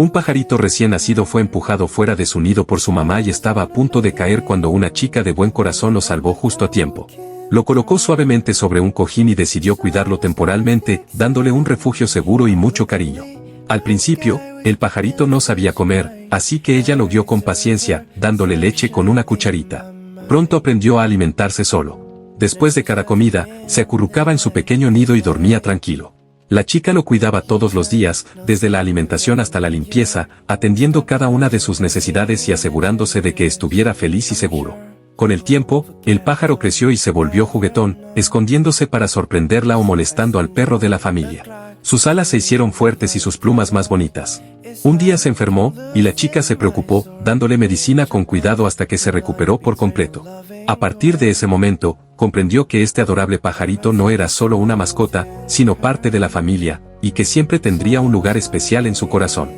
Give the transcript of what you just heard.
Un pajarito recién nacido fue empujado fuera de su nido por su mamá y estaba a punto de caer cuando una chica de buen corazón lo salvó justo a tiempo. Lo colocó suavemente sobre un cojín y decidió cuidarlo temporalmente, dándole un refugio seguro y mucho cariño. Al principio, el pajarito no sabía comer, así que ella lo guió con paciencia, dándole leche con una cucharita. Pronto aprendió a alimentarse solo. Después de cada comida, se acurrucaba en su pequeño nido y dormía tranquilo. La chica lo cuidaba todos los días, desde la alimentación hasta la limpieza, atendiendo cada una de sus necesidades y asegurándose de que estuviera feliz y seguro. Con el tiempo, el pájaro creció y se volvió juguetón, escondiéndose para sorprenderla o molestando al perro de la familia. Sus alas se hicieron fuertes y sus plumas más bonitas. Un día se enfermó, y la chica se preocupó, dándole medicina con cuidado hasta que se recuperó por completo. A partir de ese momento, comprendió que este adorable pajarito no era solo una mascota, sino parte de la familia, y que siempre tendría un lugar especial en su corazón.